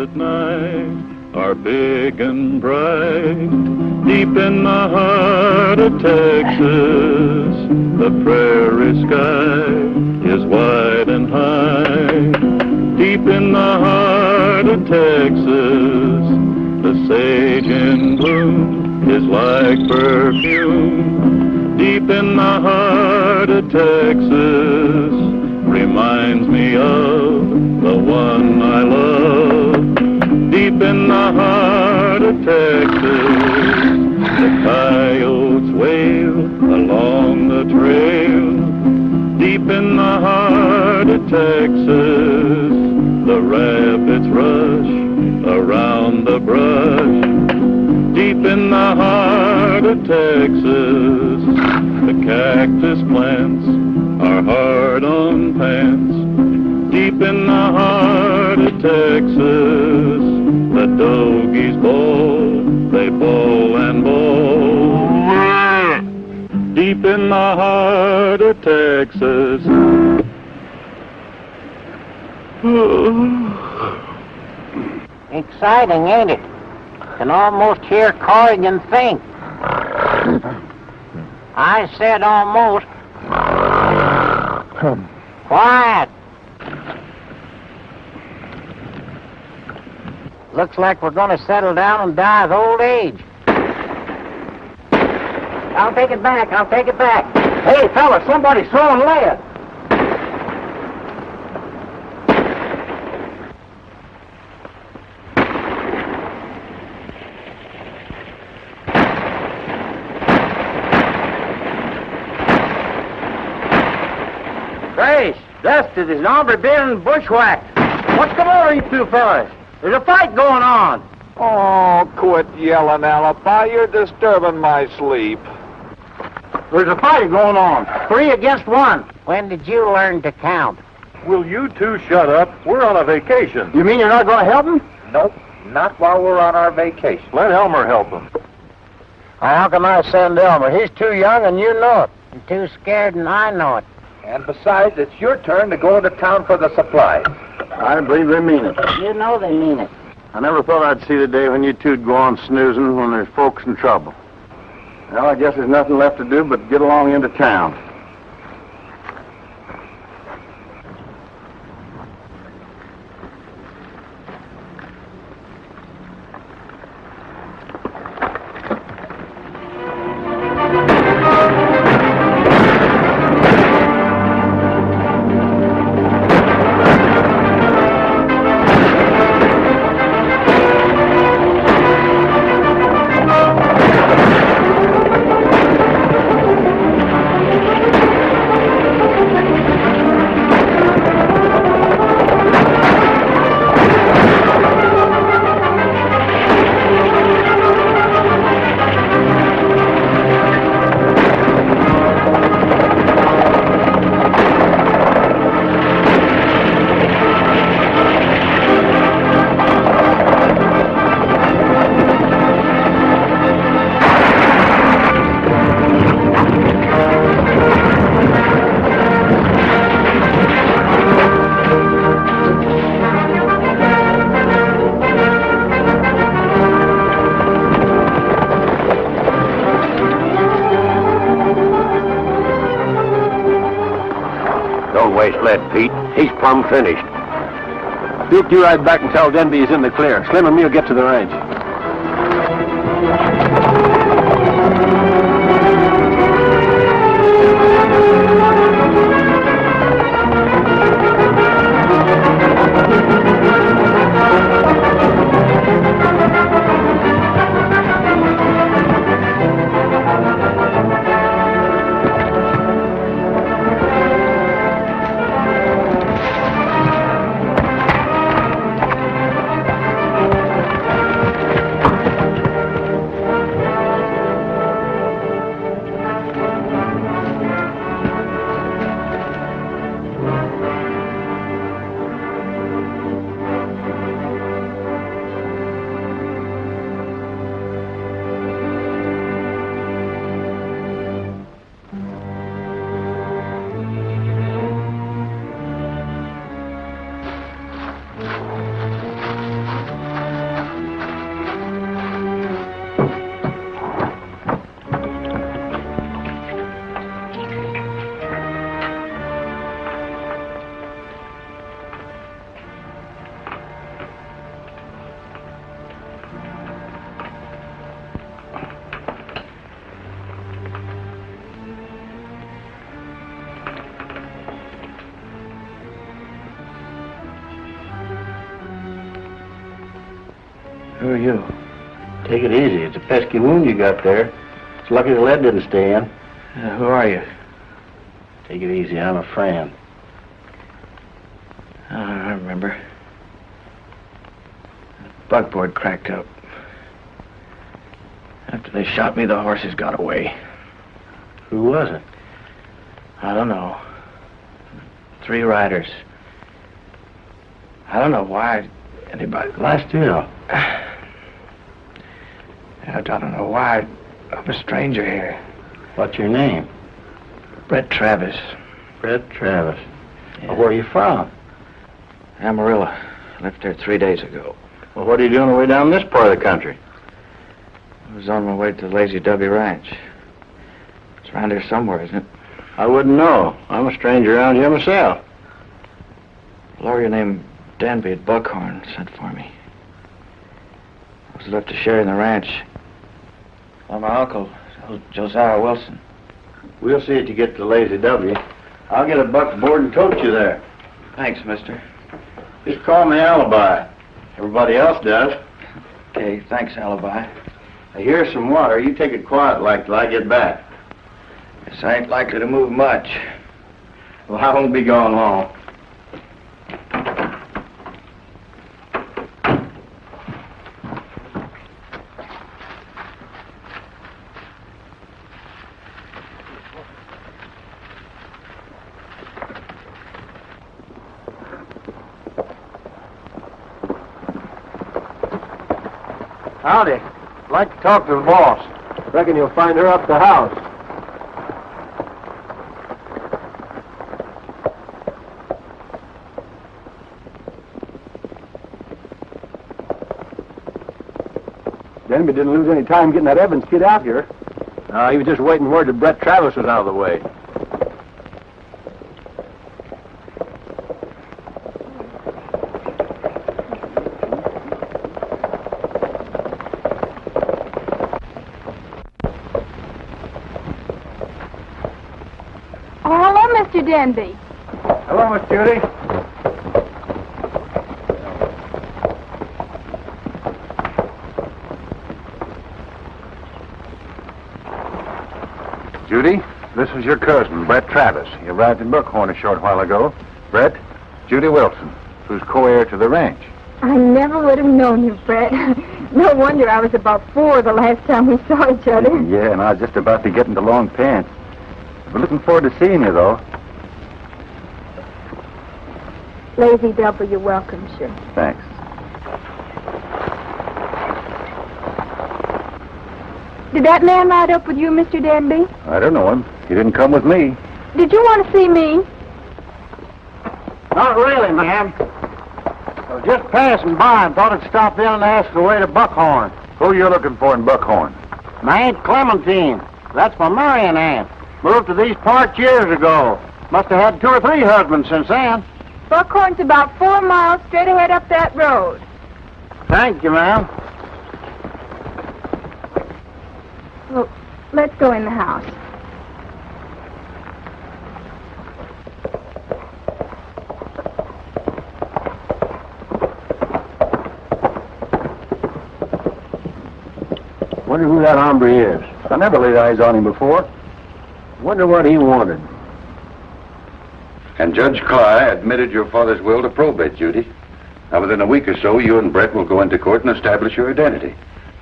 at night are big and bright. Deep in the heart of Texas, the prairie sky is wide and high. Deep in the heart of Texas, the sage in bloom is like perfume. Deep in the heart of Texas, reminds me of the one I love. Deep in the heart of Texas, the coyotes wail along the trail. Deep in the heart of Texas, the rabbits rush around the brush. Deep in the heart of Texas, the cactus plants are hard on pants. Deep in the heart of Texas, the doggies bawl, they bawl and bawl. Deep in the heart of Texas. Exciting, ain't it? Can almost hear Corrigan think. I said almost. Quiet. Looks like we're going to settle down and die of old age. I'll take it back. Hey, fella, somebody's throwing lead. Grace, dusted. Is Elmer being bushwhacked? What's come over you two fellas? There's a fight going on. Oh, quit yelling, Alibi. You're disturbing my sleep. There's a fight going on. 3 against 1. When did you learn to count? Will you two shut up? We're on a vacation. You mean you're not going to help him? Nope, not while we're on our vacation. Let Elmer help him. How can I send Elmer? He's too young and you know it. I'm too scared and I know it. And besides, it's your turn to go into town for the supplies. I believe they mean it. You know they mean it. I never thought I'd see the day when you two'd go on snoozing when there's folks in trouble. Well, I guess there's nothing left to do but get along into town. Pete. He's plumb finished. Duke, you ride back and tell Denby he's in the clear. Slim and me'll get to the range. Who are you? Take it easy. It's a pesky wound you got there. It's lucky the lead didn't stay in. Who are you? Take it easy. I'm a friend. Oh, I remember. The buckboard cracked up. After they shot me, the horses got away. Who was it? I don't know. 3 riders. I don't know why anybody... Lie still. I don't know why. I'm a stranger here. What's your name? Brett Travis. Brett Travis. Yeah. Well, where are you from? Amarillo. Left there 3 days ago. Well, what are you doing away down this part of the country? I was on my way to the Lazy W Ranch. It's around here somewhere, isn't it? I wouldn't know. I'm a stranger around here myself. A lawyer named Danby at Buckhorn sent for me. I was left to share in the ranch by my uncle, Josiah Wilson. We'll see that you get to the Lazy W. I'll get a buckboard and tote you there. Thanks, mister. Just call me Alibi. Everybody else does. Okay, thanks, Alibi. Now, here's some water. You take it quiet like till I get back. Guess I ain't likely to move much. Well, I won't be gone long. Howdy. I'd like to talk to the boss. Reckon you'll find her up the house. Denby didn't lose any time getting that Evans kid out here. He was just waiting word that Brett Travis was out of the way. Oh, hello, Mr. Denby. Hello, Miss Judy. Judy, this is your cousin, Brett Travis. He arrived in Buckhorn a short while ago. Brett, Judy Wilson, who's co-heir to the ranch. I never would have known you, Brett. No wonder I was about 4 the last time we saw each other. Yeah, and I was just about to get into long pants. We're looking forward to seeing you, though. Lazy W welcomes you. Thanks. Did that man ride up with you, Mr. Denby? I don't know him. He didn't come with me. Did you want to see me? Not really, ma'am. I was just passing by and thought I'd stop in and ask the way to Buckhorn. Who you looking for in Buckhorn? My Aunt Clementine. That's my marrying aunt. Moved to these parts years ago. Must have had 2 or 3 husbands since then. Buckhorn's about 4 miles straight ahead up that road. Thank you, ma'am. Well, let's go in the house. Wonder who that hombre is. I never laid eyes on him before. Wonder what he wanted. And Judge Cly admitted your father's will to probate, Judy. Now, within a week or so, you and Brett will go into court and establish your identity.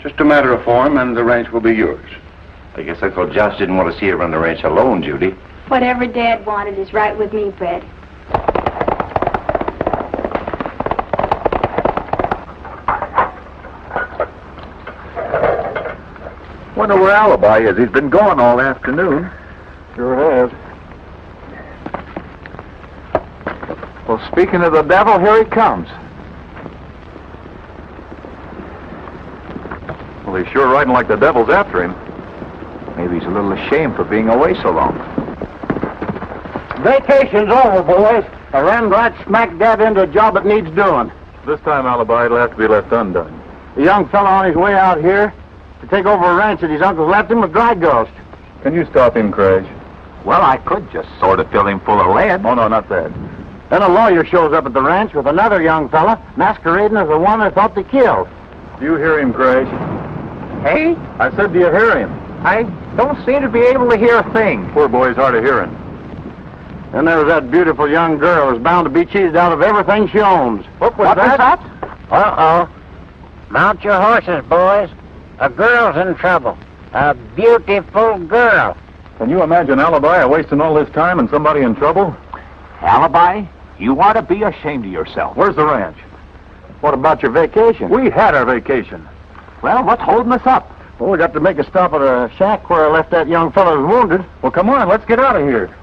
Just a matter of form, and the ranch will be yours. I guess Uncle Josh didn't want to see you run the ranch alone, Judy. Whatever Dad wanted is right with me, Brett. Wonder where Alibi is. He's been gone all afternoon. Sure has. Well, speaking of the devil, here he comes. Well, he's sure riding like the devil's after him. Maybe he's a little ashamed for being away so long. Vacation's over, boys. I ran right smack dab into a job that needs doing. This time, Alibi, it'll have to be left undone. The young fellow on his way out here to take over a ranch that his uncle left him with dry ghost. Can you stop him, Craig? Well, I could just sort of fill him full of lead. Oh, no, not that. Then a lawyer shows up at the ranch with another young fella masquerading as the one they thought they killed. Do you hear him, Grace? Hey? I said, do you hear him? I don't seem to be able to hear a thing. Poor boy's hard of hearing. And there was that beautiful young girl who's bound to be cheated out of everything she owns. What was that? Uh-oh. Mount your horses, boys. A girl's in trouble. A beautiful girl. Can you imagine Alibi wasting all this time and somebody in trouble? Alibi? You ought to be ashamed of yourself. Where's the ranch? What about your vacation? We had our vacation. Well, what's holding us up? Well, we got to make a stop at a shack where I left that young fellow who's wounded. Well, come on, let's get out of here.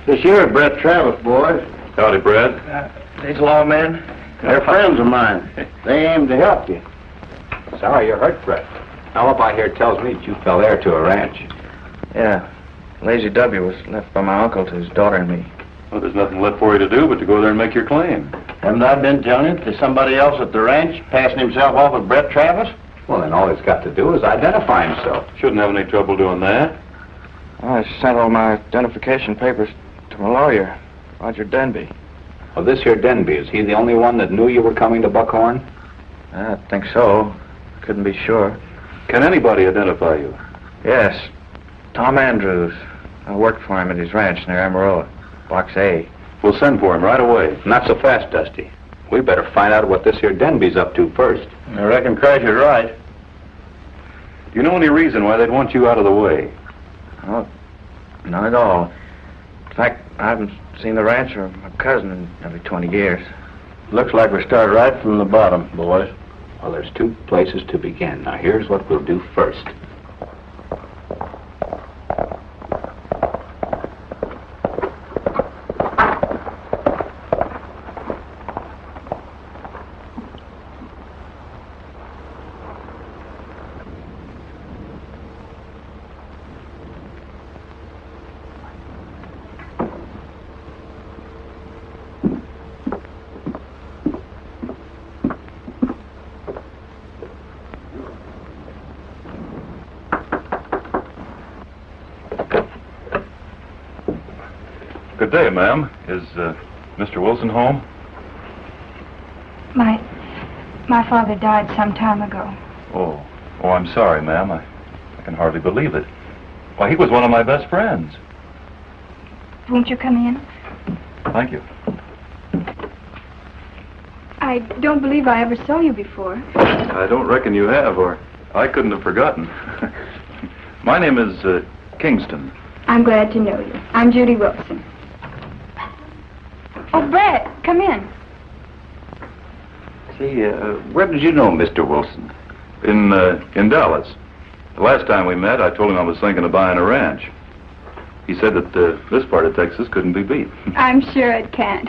This here, Brett Travis, boys. Howdy, Brad. These lawmen? They're friends of mine. They aim to help you. Sorry you're hurt, Brett. Alibi here tells me that you fell heir to a ranch. Yeah. Lazy W was left by my uncle to his daughter and me. Well, there's nothing left for you to do but to go there and make your claim. Haven't I been telling you to somebody else at the ranch passing himself off as Brett Travis? Well, then all he's got to do is identify himself. Shouldn't have any trouble doing that. I sent all my identification papers to my lawyer, Roger Denby. Well, this here Denby, is he the only one that knew you were coming to Buckhorn? I think so. Couldn't be sure. Can anybody identify you? Yes. Tom Andrews. I worked for him at his ranch near Amarillo. Box A. We'll send for him right away. Not so fast, Dusty. We better find out what this here Denby's up to first. I reckon Crasher's right. Do you know any reason why they'd want you out of the way? Oh, not at all. In fact, I haven't seen the ranch or my cousin in nearly 20 years. Looks like we start right from the bottom, boys. Well, there's two places to begin. Now, here's what we'll do first. Good day, ma'am. Is Mr. Wilson home? My father died some time ago. Oh, I'm sorry, ma'am. I can hardly believe it. Why, he was one of my best friends. Won't you come in? Thank you. I don't believe I ever saw you before. I don't reckon you have, or I couldn't have forgotten. My name is Kingston. I'm glad to know you. I'm Judy Wilson. Oh, Brett, come in. See, where did you know Mr. Wilson? In Dallas. The last time we met, I told him I was thinking of buying a ranch. He said that this part of Texas couldn't be beat. I'm sure it can't.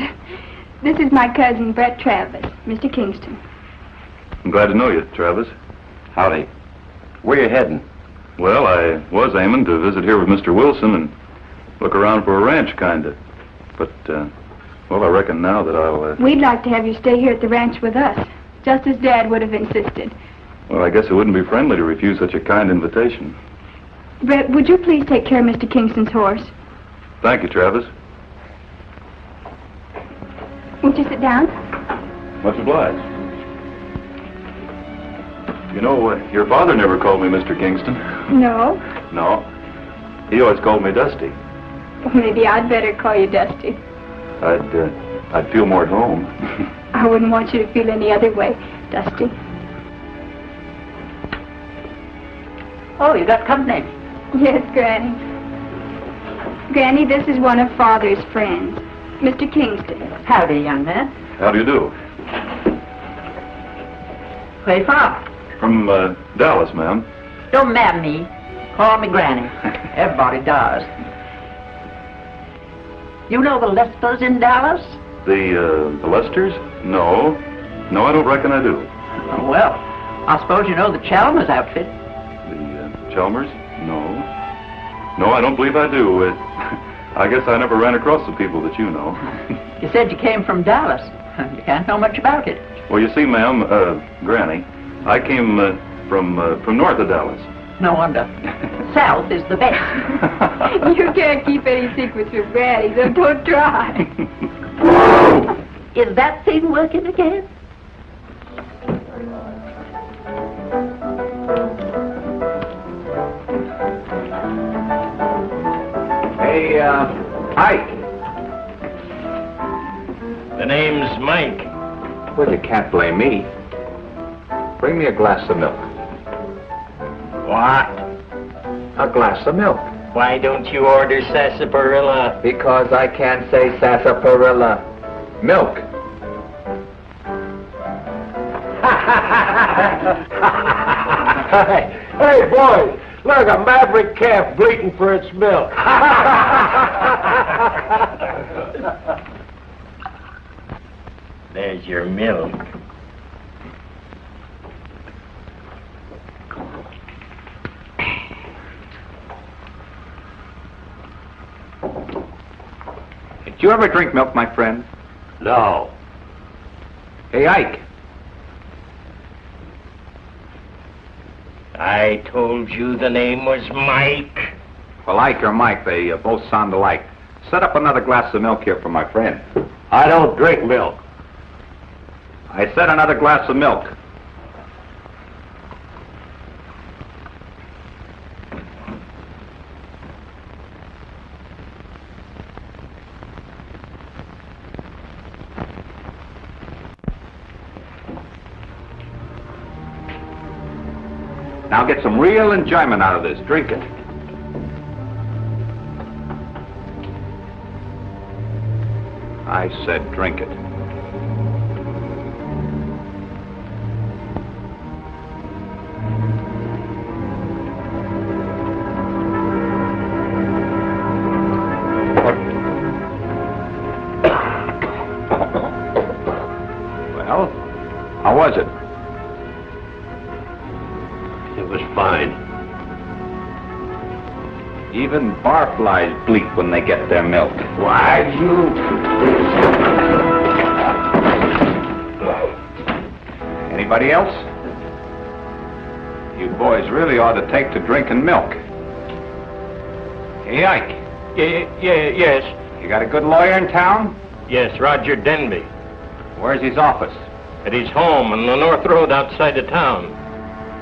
This is my cousin, Brett Travis, Mr. Kingston. I'm glad to know you, Travis. Howdy. Where you heading? Well, I was aiming to visit here with Mr. Wilson and look around for a ranch, kinda. But, well, I reckon now that I'll, We'd like to have you stay here at the ranch with us, just as Dad would have insisted. Well, I guess it wouldn't be friendly to refuse such a kind invitation. Brett, would you please take care of Mr. Kingston's horse? Thank you, Travis. Won't you sit down? Much obliged. You know, your father never called me Mr. Kingston. No. No. He always called me Dusty. Well, maybe I'd better call you Dusty. I'd feel more at home. I wouldn't want you to feel any other way, Dusty. Oh, you got company. Yes, Granny. Granny, this is one of Father's friends, Mr. Kingston. Howdy, young man. How do you do? Where you from? From Dallas, ma'am. Don't mad me. Call me Granny. Everybody does. You know the Lesters in Dallas? The Lesters? No. No, I don't reckon I do. Oh, well, I suppose you know the Chalmers outfit. The Chalmers? No. No, I don't believe I do. I guess I never ran across the people that you know. You said you came from Dallas. You can't know much about it. Well, you see, ma'am, Granny, I came from north of Dallas. No wonder. South is the best. You can't keep any secrets from Granny, so don't try. Is that thing working again? Hey, Ike. The name's Mike. Well, you can't blame me. Bring me a glass of milk. What? A glass of milk. Why don't you order sarsaparilla? Because I can't say sarsaparilla. Milk. Hey, boys, look, a maverick calf bleating for its milk. There's your milk. Did you ever drink milk, my friend? No. Hey, Ike. I told you the name was Mike. Well, Ike or Mike, they both sound alike. Set up another glass of milk here for my friend. I don't drink milk. I said another glass of milk. Now get some real enjoyment out of this. Drink it. I said drink it. Well, how was it? It was fine. Even barflies bleat when they get their milk. Why, Anybody else? You boys really ought to take to drinking milk. Hey, Ike. Yes. You got a good lawyer in town? Yes, Roger Denby. Where's his office? At his home on the North Road outside of town.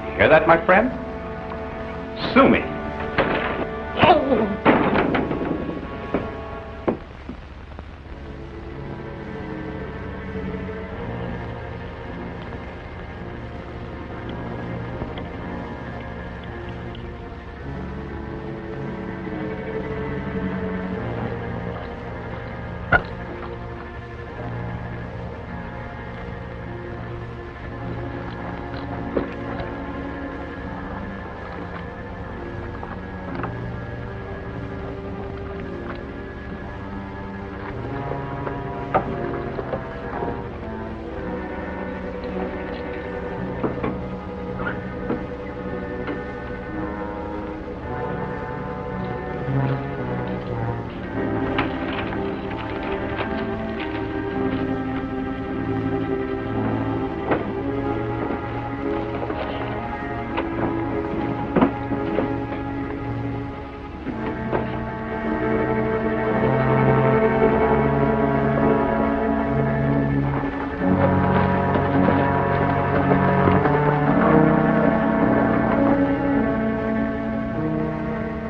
You hear that, my friend? Sue me.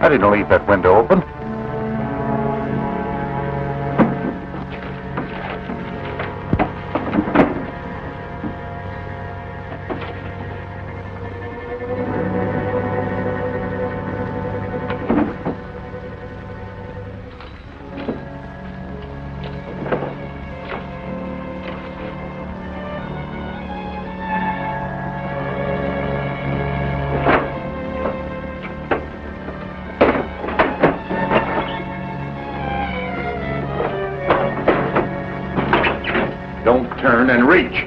I didn't leave that window open. Turn and reach.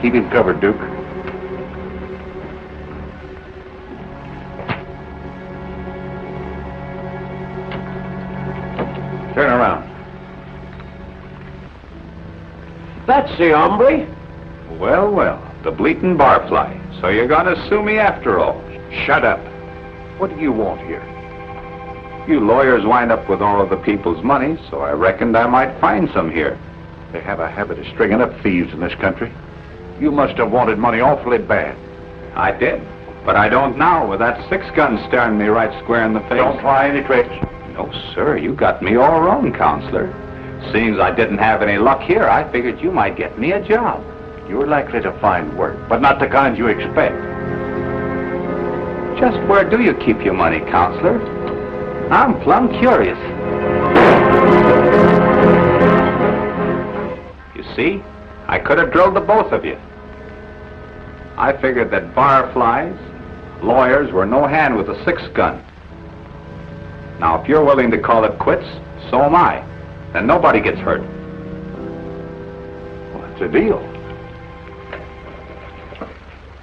Keep him covered, Duke. That's the hombre. Well, well, the bleating barfly. So you're gonna sue me after all. Shut up. What do you want here? You lawyers wind up with all of the people's money, so I reckoned I might find some here. They have a habit of stringing up thieves in this country. You must have wanted money awfully bad. I did, but I don't now with that 6-gun staring me right square in the face. Don't try any tricks. No, sir, you got me all wrong, counselor. Seeing as I didn't have any luck here, I figured you might get me a job. You're likely to find work, but not the kind you expect. Just where do you keep your money, counselor? I'm plumb curious. You see, I could have drilled the both of you. I figured that barflies, lawyers were no hand with a 6-gun. Now, if you're willing to call it quits, so am I. Then nobody gets hurt. Well, that's a deal.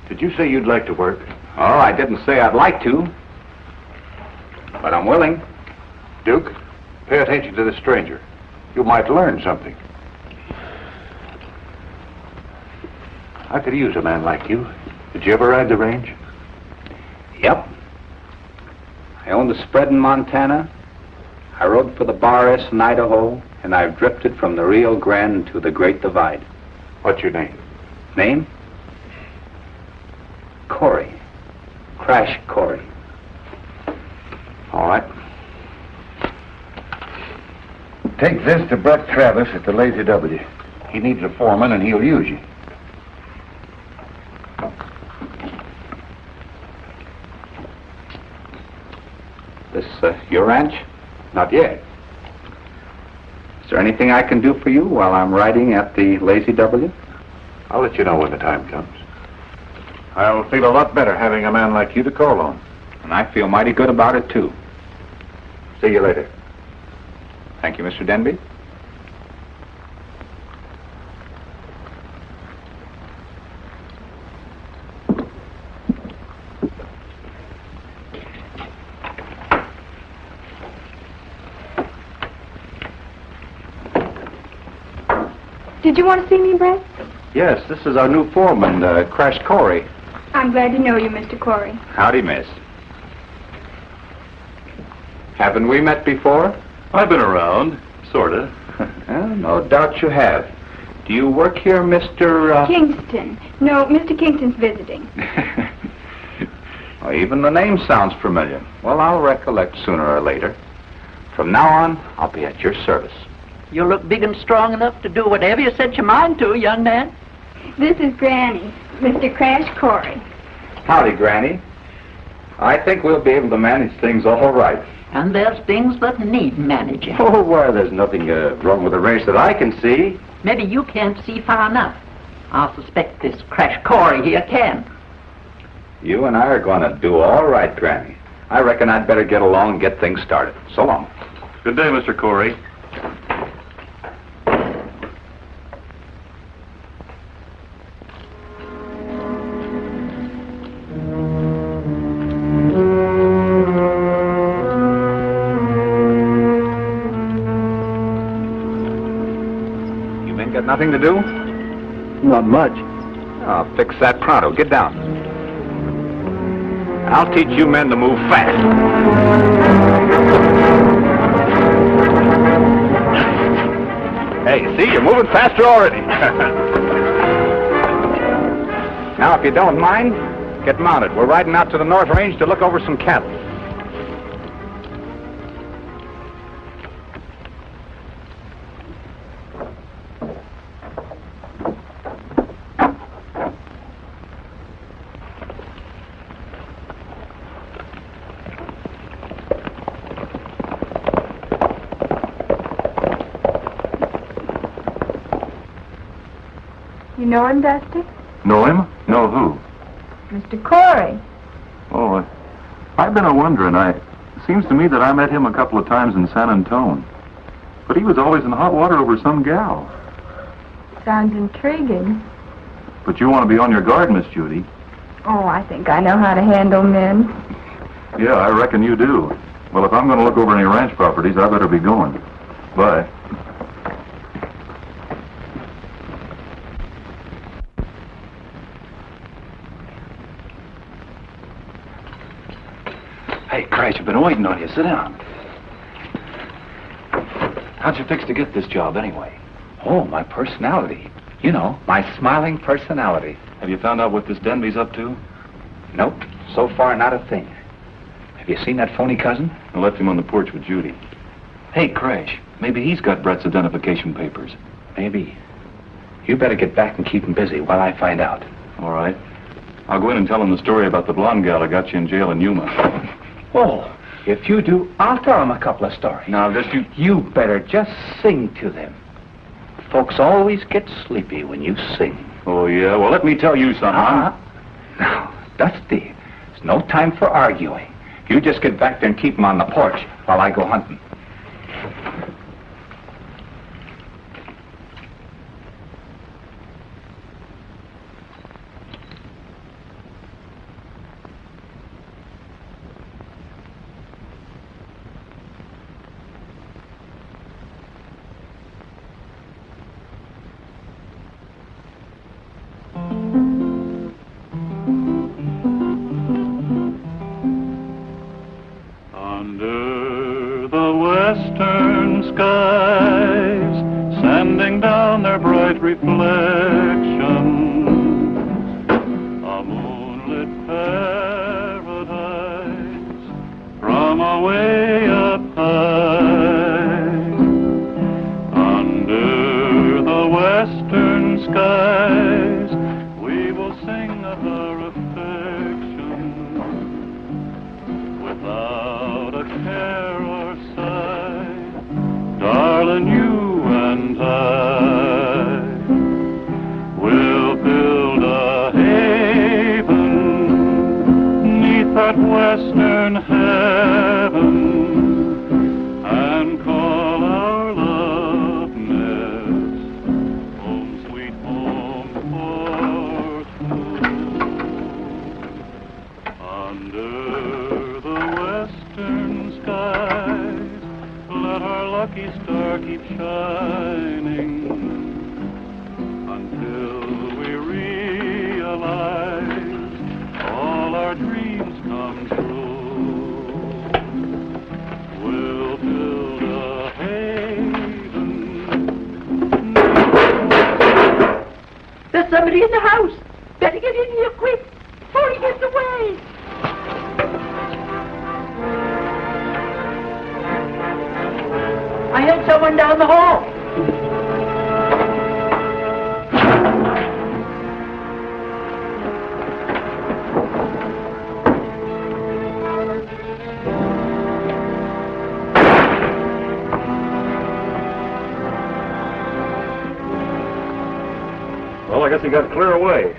Did you say you'd like to work? Oh, I didn't say I'd like to. But I'm willing. Duke, pay attention to this stranger. You might learn something. I could use a man like you. Did you ever ride the range? Yep. I owned a spread in Montana. I rode for the Bar S in Idaho, and I've drifted from the Rio Grande to the Great Divide. What's your name? Name? Corey. Crash Corey. All right. Take this to Brett Travis at the Lazy W. He needs a foreman, and he'll use you. This, your ranch? Not yet. Is there anything I can do for you while I'm riding at the Lazy W? I'll let you know when the time comes. I'll feel a lot better having a man like you to call on. And I feel mighty good about it, too. See you later. Thank you, Mr. Denby. Did you want to see me, Brett? Yes, this is our new foreman, Crash Corey. I'm glad to know you, Mr. Corey. Howdy, miss. Haven't we met before? I've been around, sorta. Well, no doubt you have. Do you work here, Mr. Kingston. No, Mr. Kingston's visiting. Well, even the name sounds familiar. Well, I'll recollect sooner or later. From now on, I'll be at your service. You look big and strong enough to do whatever you set your mind to, young man. This is Granny, Mr. Crash Corey. Howdy, Granny. I think we'll be able to manage things all right. And there's things that need managing. Oh, well, there's nothing wrong with the range that I can see. Maybe you can't see far enough. I suspect this Crash Corey here can. You and I are going to do all right, Granny. I reckon I'd better get along and get things started. So long. Good day, Mr. Corey. Got nothing to do? Not much. Oh, fix that pronto. Get down. I'll teach you men to move fast. Hey, see, you're moving faster already. Now, if you don't mind, get mounted. We're riding out to the North Range to look over some cattle. You know him, Dusty? Know him? Know who? Mr. Corey. Oh, I've been a-wondering. Seems to me that I met him a couple of times in San Antone. But he was always in hot water over some gal. Sounds intriguing. But you want to be on your guard, Miss Judy. Oh, I think I know how to handle men. Yeah, I reckon you do. Well, if I'm going to look over any ranch properties, I better be going. Bye. Hey, Crash, I've been waiting on you. Sit down. How'd you fix to get this job, anyway? Oh, my personality. You know, my smiling personality. Have you found out what this Denby's up to? Nope. So far, not a thing. Have you seen that phony cousin? I left him on the porch with Judy. Hey, Crash, maybe he's got Brett's identification papers. Maybe. You better get back and keep him busy while I find out. All right. I'll go in and tell him the story about the blonde gal that got you in jail in Yuma. Oh, if you do, I'll tell him a couple of stories. Now, just you... You better just sing to them. Folks always get sleepy when you sing. Oh, yeah? Well, let me tell you something. Now, Dusty, there's no time for arguing. You just get back there and keep him on the porch while I go hunting. Somebody in the house. Better get in here quick before he gets away. I heard someone down the hall. Well, I guess he got clear away.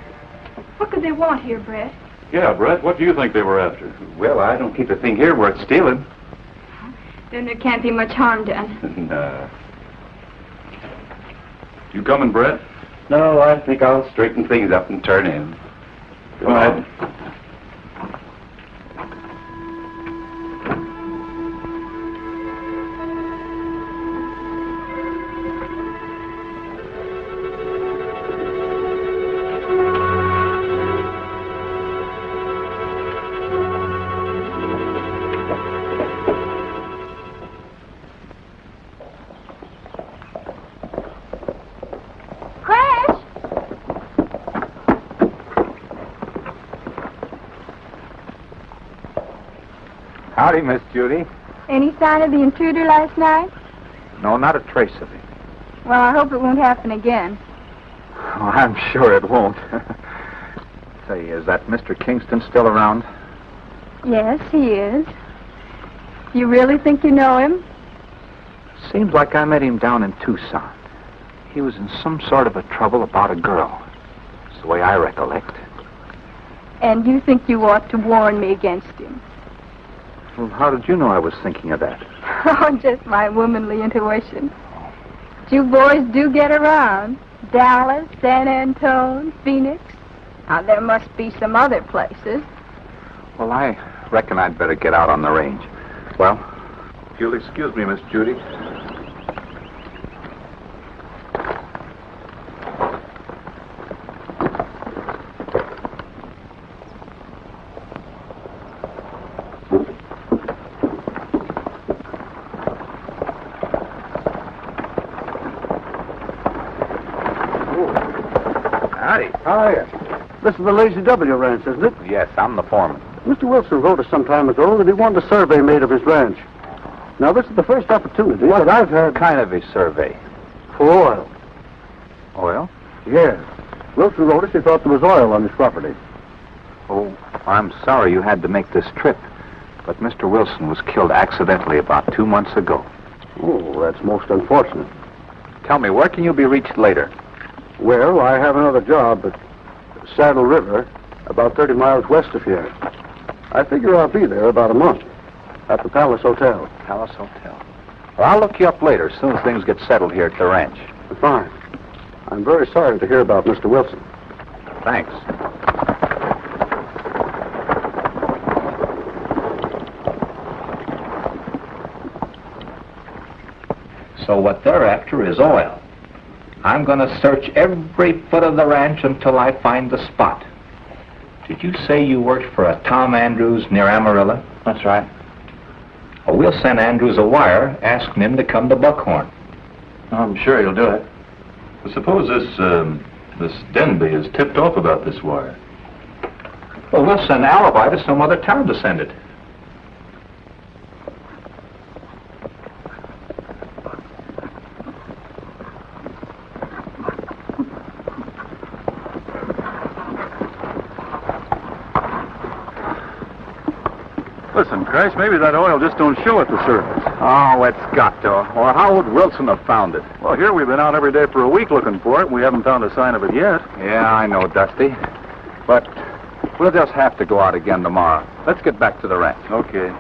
What could they want here, Brett? Yeah, Brett, what do you think they were after? Well, I don't keep a thing here worth stealing. Then there can't be much harm done. No. You coming, Brett? No, I think I'll straighten things up and turn in. Go ahead. Howdy, Miss Judy. Any sign of the intruder last night? No, not a trace of him. Well, I hope it won't happen again. Oh, I'm sure it won't. Say, is that Mr. Kingston still around? Yes, he is. You really think you know him? Seems like I met him down in Tucson. He was in some sort of a trouble about a girl. That's the way I recollect. And you think you ought to warn me against him? Well, how did you know I was thinking of that? Oh, just my womanly intuition. You boys do get around. Dallas, San Antone, Phoenix. Now, there must be some other places. Well, I reckon I'd better get out on the range. Well, if you'll excuse me, Miss Judy. Hi. This is the Lazy W ranch, isn't it? Yes, I'm the foreman. Mr. Wilson wrote us some time ago that he wanted a survey made of his ranch. Now, this is the first opportunity that I've had... Kind of a survey. For oil. Oil? Yes. Wilson wrote us he thought there was oil on his property. Oh, I'm sorry you had to make this trip. But Mr. Wilson was killed accidentally about 2 months ago. Oh, that's most unfortunate. Tell me, where can you be reached later? Well, I have another job at Saddle River, about 30 miles west of here. I figure I'll be there about a month at the Palace Hotel. Palace Hotel. Well, I'll look you up later, as soon as things get settled here at the ranch. Fine. I'm very sorry to hear about Mr. Wilson. Thanks. So what they're after is oil. I'm going to search every foot of the ranch until I find the spot. Did you say you worked for a Tom Andrews near Amarillo? That's right. Well, we'll send Andrews a wire asking him to come to Buckhorn. I'm sure he'll do it. Well, suppose this Denby is tipped off about this wire. Well, we'll send Alibi to some other town to send it. Listen, Crash, maybe that oil just don't show at the surface. Oh, it's got to. Or how would Wilson have found it? Well, here we've been out every day for a week looking for it, and we haven't found a sign of it yet. Yeah, I know, Dusty. But we'll just have to go out again tomorrow. Let's get back to the ranch. Okay.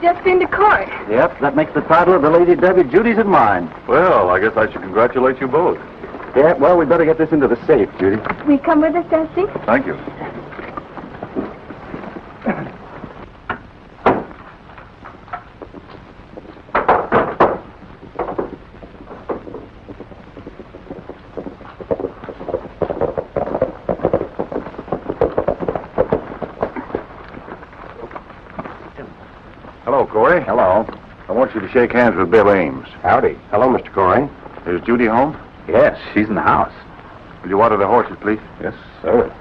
Just been to court. Yep, that makes the title of the Lady Debbie Judy's and mine. Well, I guess I should congratulate you both. Yeah, well, we better get this into the safe, Judy. Will you come with us, Dusty? Thank you. Hello, Corey. Hello. I want you to shake hands with Bill Ames. Howdy. Hello, Mr. Corey. Is Judy home? Yes, she's in the house. Will you water the horses, please? Yes, sir.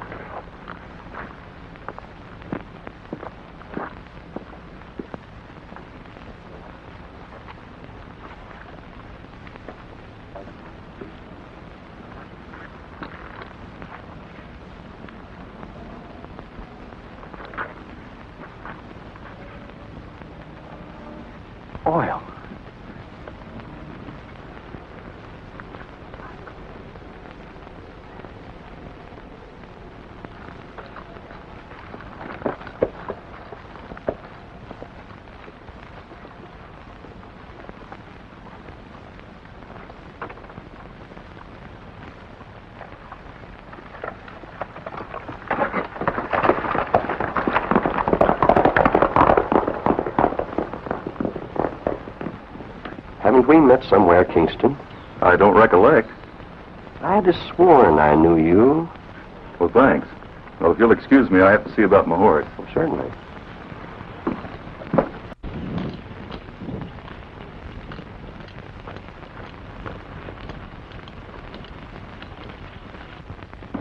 Oil. Haven't we met somewhere, Kingston? I don't recollect. I'd have sworn I knew you. Well, thanks. Well, if you'll excuse me, I have to see about my horse. Oh, certainly.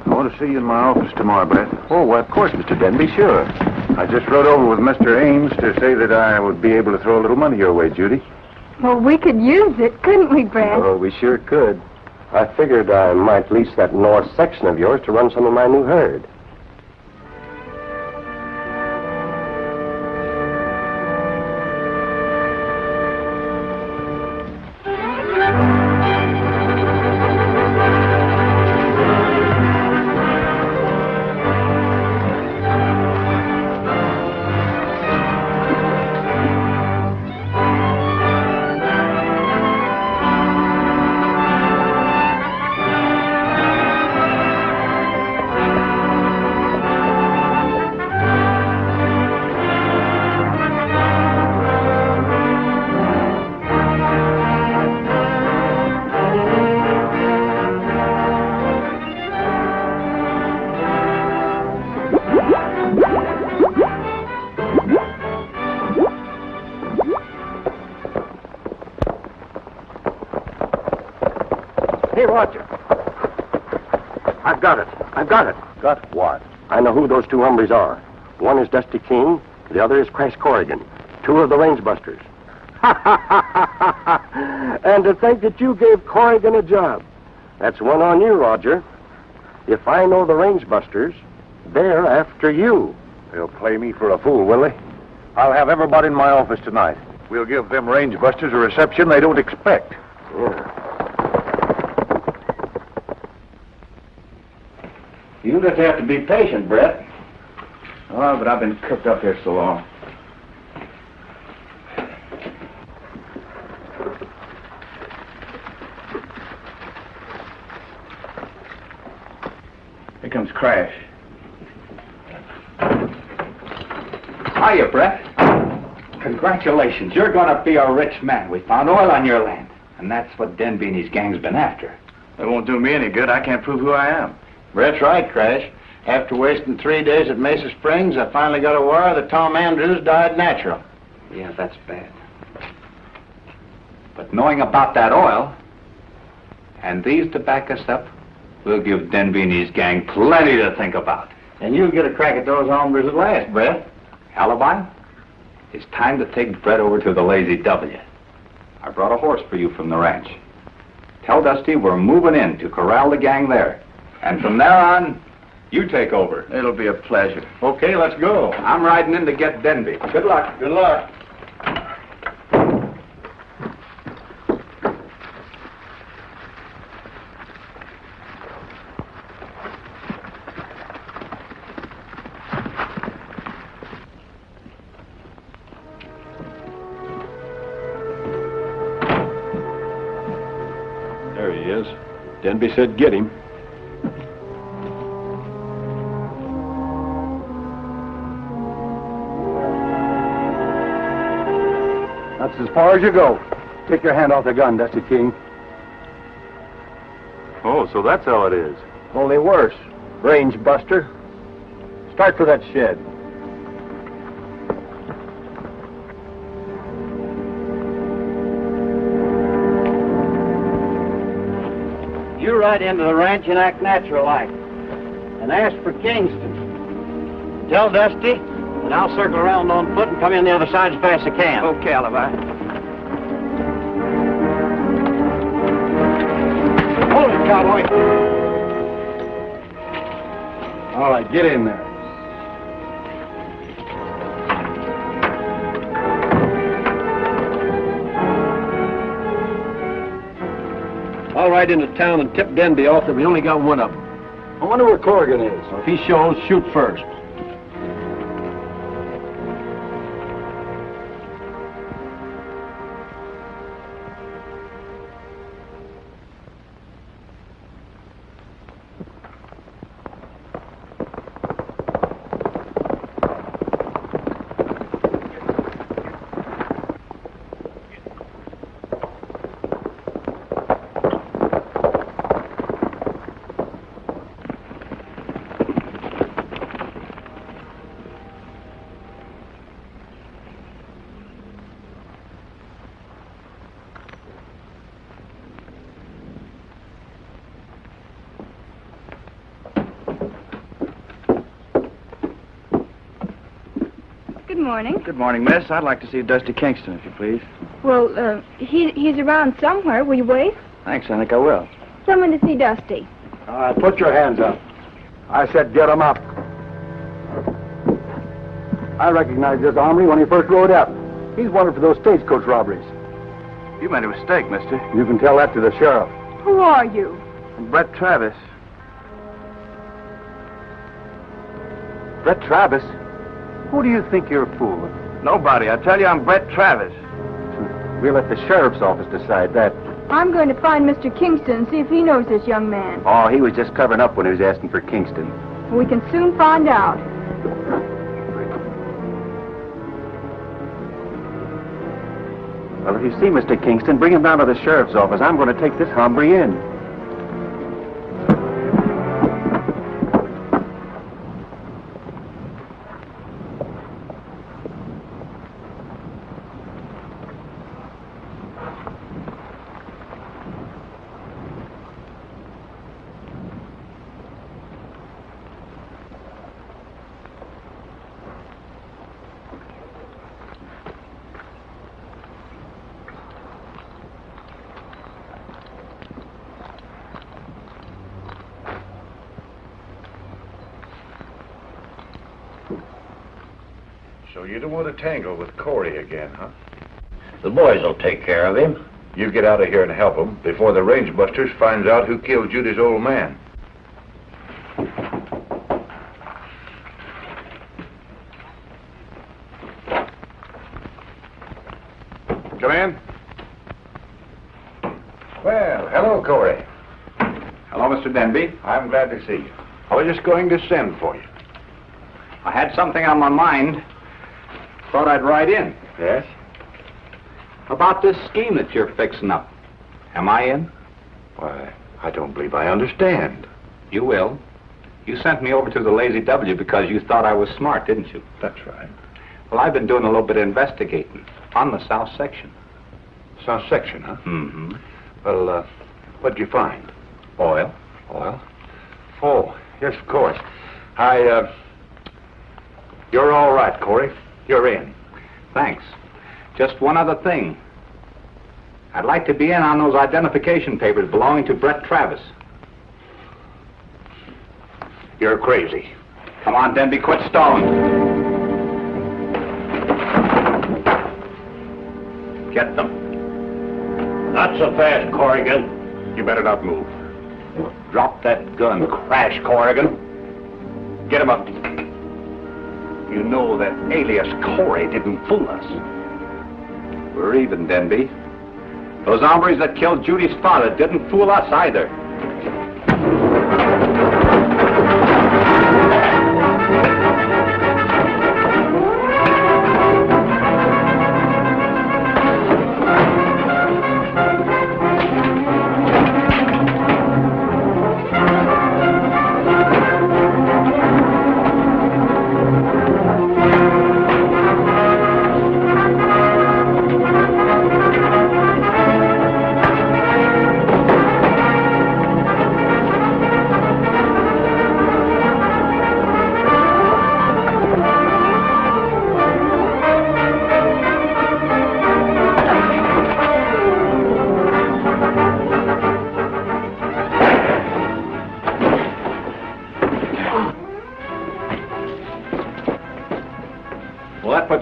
I want to see you in my office tomorrow, Brett. Oh, well, of course, Mr. Denby, sure. I just rode over with Mr. Ames to say that I would be able to throw a little money your way, Judy. Well, we could use it, couldn't we, Brad? Oh, we sure could. I figured I might lease that north section of yours to run some of my new herd. Hey, Roger. I've got it. Got what? I know who those two hombres are. One is Dusty King, the other is Crash Corrigan, two of the range busters. And to think that you gave Corrigan a job. That's one on you, Roger. If I know the range busters, they're after you. They'll play me for a fool, will they? I'll have everybody in my office tonight. We'll give them range busters a reception they don't expect. Yeah. You just have to be patient, Brett. Oh, but I've been cooked up here so long. Here comes Crash. Hiya, Brett. Congratulations. You're going to be a rich man. We found oil on your land. And that's what Denby and his gang's been after. It won't do me any good. I can't prove who I am. Brett's right, Crash. After wasting 3 days at Mesa Springs, I finally got a wire that Tom Andrews died natural. Yeah, that's bad. But knowing about that oil, and these to back us up, we'll give Denby and his gang plenty to think about. And you'll get a crack at those hombres at last, Brett. Alibi? It's time to take Brett over to the Lazy W. I brought a horse for you from the ranch. Tell Dusty we're moving in to corral the gang there. And from there on, you take over. It'll be a pleasure. Okay, let's go. I'm riding in to get Denby. Good luck. Good luck. There he is. Denby said get him. That's as far as you go. Take your hand off the gun, Dusty King. Oh, so that's how it is. Only worse. Range buster. Start for that shed. You ride into the ranch and act natural-like. And ask for Kingston. Tell Dusty, and I'll circle around on foot and come in the other side as fast as I can. Okay, Alibi. Hold it, cowboy. All right, get in there. I'll ride into town and tip Denby off that we only got one of them. I wonder where Corrigan is. If he shows, shoot first. Good morning. Good morning, miss. I'd like to see Dusty Kingston, if you please. Well, he's around somewhere. Will you wait? Thanks, I think I will. Someone to see Dusty. All right, put your hands up. I said get 'em up. I recognized this hombre when he first rode up. He's wanted for those stagecoach robberies. You made a mistake, mister. You can tell that to the sheriff. Who are you? I'm Brett Travis. Brett Travis? Who do you think you're fooling? Nobody. I tell you, I'm Brett Travis. We'll let the sheriff's office decide that. I'm going to find Mr. Kingston and see if he knows this young man. Oh, he was just covering up when he was asking for Kingston. We can soon find out. Well, if you see Mr. Kingston, bring him down to the sheriff's office. I'm going to take this hombre in. So you don't want to tangle with Corey again, huh? The boys will take care of him. You get out of here and help him before the range busters finds out who killed Judy's old man. Come in. Well, hello, Corey. Hello, Mr. Denby. I'm glad to see you. I was just going to send for you. I had something on my mind. Thought I'd write in. Yes? About this scheme that you're fixing up. Am I in? Why, I don't believe I understand. You will. You sent me over to the Lazy W because you thought I was smart, didn't you? That's right. Well, I've been doing a little bit of investigating on the South Section. South Section, huh? Mm-hmm. Well, what'd you find? Oil. Oil? Oh, yes, of course. You're all right, Corey. You're in. Thanks. Just one other thing. I'd like to be in on those identification papers belonging to Brett Travis. You're crazy. Come on, Denby, quit stalling. Get them. Not so fast, Corrigan. You better not move. Drop that gun, Crash Corrigan. Get him up. You know that alias Corey didn't fool us. We're even, Denby. Those hombres that killed Judy's father didn't fool us either.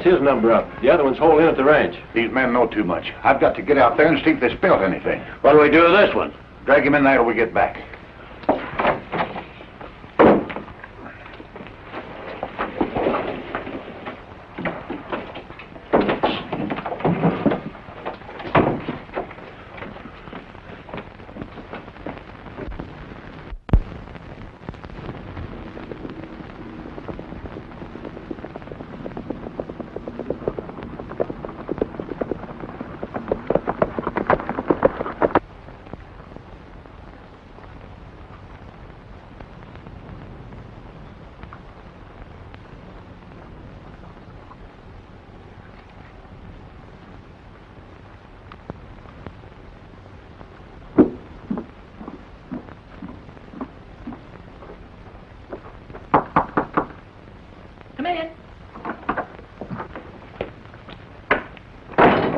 His number up. The other one's holed in at the ranch. These men know too much. I've got to get out there and see if they spilled anything. What do we do with this one? Drag him in there till we get back.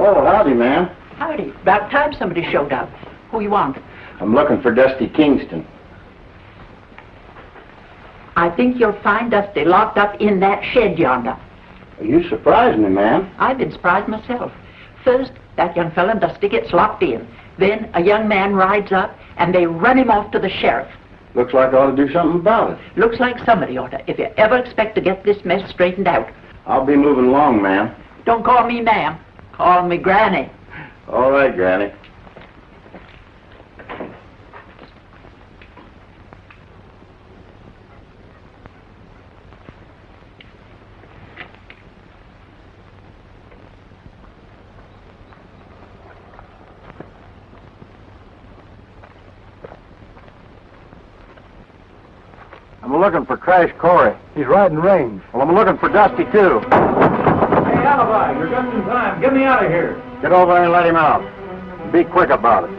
Oh, howdy, ma'am. Howdy. About time somebody showed up. Who you want? I'm looking for Dusty Kingston. I think you'll find Dusty locked up in that shed yonder. You surprised me, ma'am. I've been surprised myself. First, that young fella Dusty gets locked in. Then a young man rides up and they run him off to the sheriff. Looks like I ought to do something about it. Looks like somebody ought to, if you ever expect to get this mess straightened out. I'll be moving along, ma'am. Don't call me ma'am. Call me Granny. All right, Granny. I'm looking for Crash Corey. He's riding range. Well, I'm looking for Dusty, too. Hey, Alibi, you're just in time. Get me out of here. Get over and let him out. Be quick about it.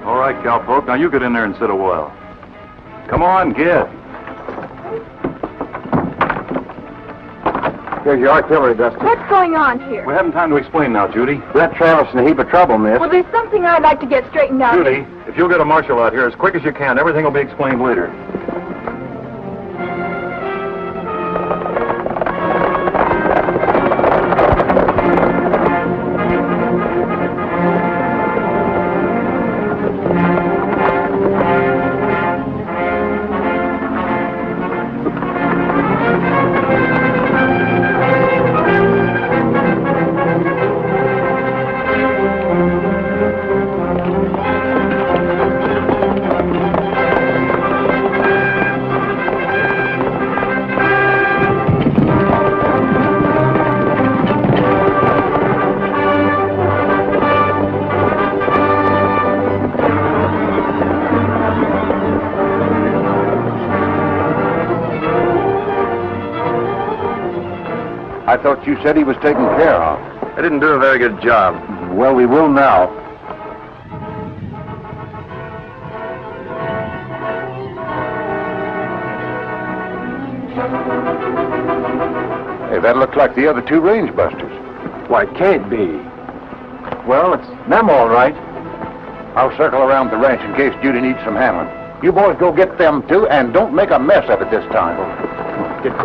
All right, cowpoke. Now you get in there and sit a while. Come on, get. Here's your artillery, Dusty. What's going on here? We haven't time to explain now, Judy. That Travis in a heap of trouble, miss. Well, there's something I'd like to get straightened out. Judy, if you'll get a marshal out here as quick as you can, everything will be explained later. I thought you said he was taken care of. I didn't do a very good job. Well, we will now. Hey, that looks like the other two range busters. Why, it can't be. Well, it's them all right. I'll circle around the ranch in case Judy needs some handling. You boys go get them too, and don't make a mess of it this time. Get...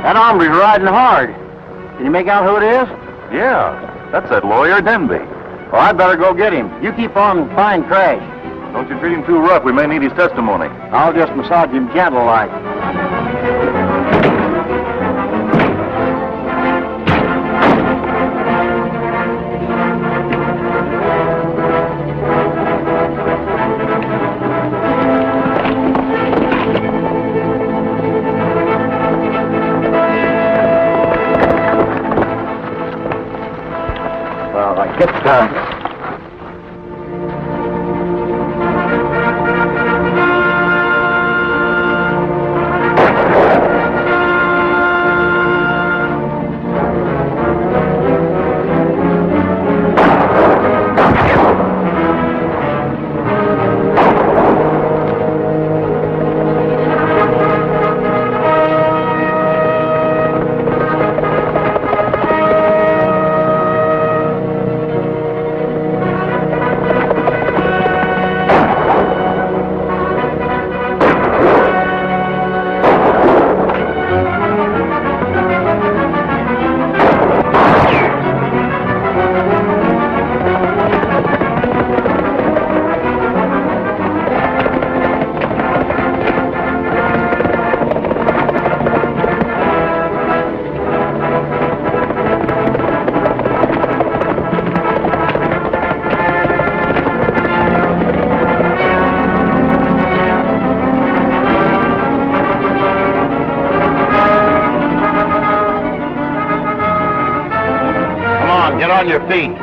That hombre's riding hard. Can you make out who it is? Yeah, that's that lawyer, Denby. Well, I'd better go get him. You keep on and find Crash. Don't you treat him too rough. We may need his testimony. I'll just massage him gentle like. Get down. On your feet.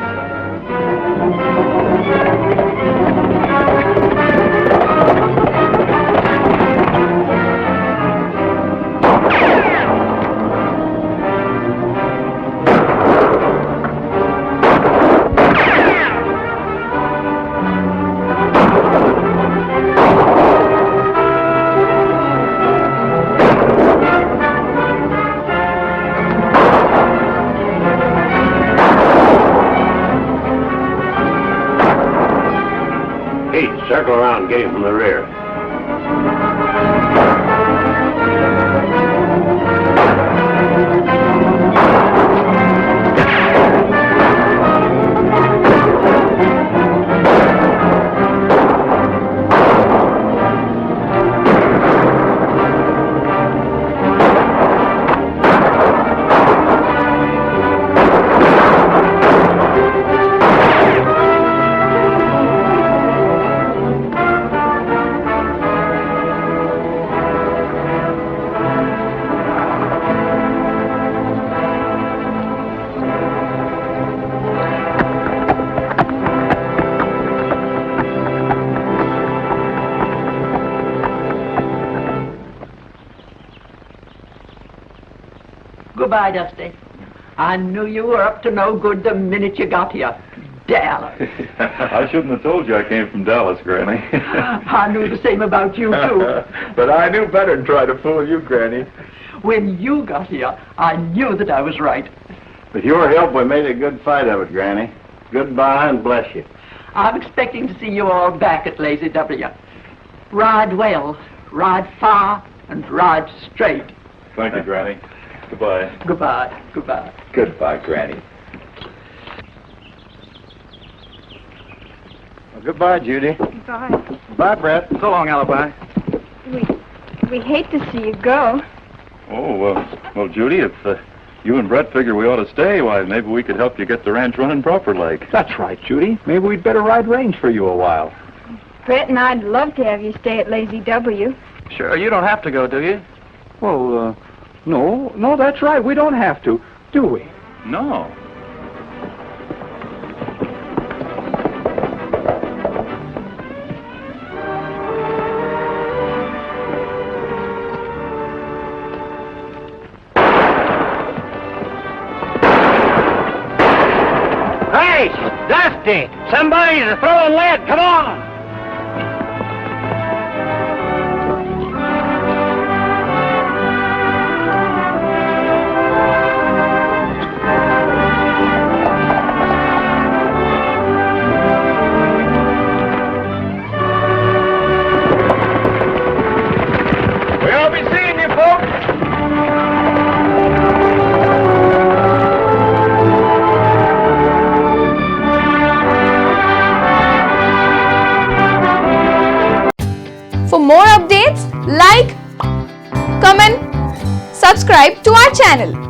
Circle around, get him from the rear. Goodbye, Dusty. I knew you were up to no good the minute you got here. Dallas. I shouldn't have told you I came from Dallas, Granny. I knew the same about you, too. But I knew better than try to fool you, Granny. When you got here, I knew that I was right. With your help, we made a good fight of it, Granny. Goodbye and bless you. I'm expecting to see you all back at Lazy W. Ride well, ride far, and ride straight. Thank you, Granny. Goodbye. Goodbye, goodbye. Goodbye, Granny. Well, goodbye, Judy. Goodbye. Bye, Brett. So long, Alibi. We hate to see you go. Oh, well, Judy, if you and Brett figure we ought to stay, why, maybe we could help you get the ranch running proper like. That's right, Judy. Maybe we'd better ride range for you a while. Brett and I'd love to have you stay at Lazy W. Sure, you don't have to go, do you? Well, no, that's right. We don't have to, do we? No. Hey, Dusty! Somebody's throwing lead. Come on! We'll be seeing you, folks. For more updates, like, comment, subscribe to our channel.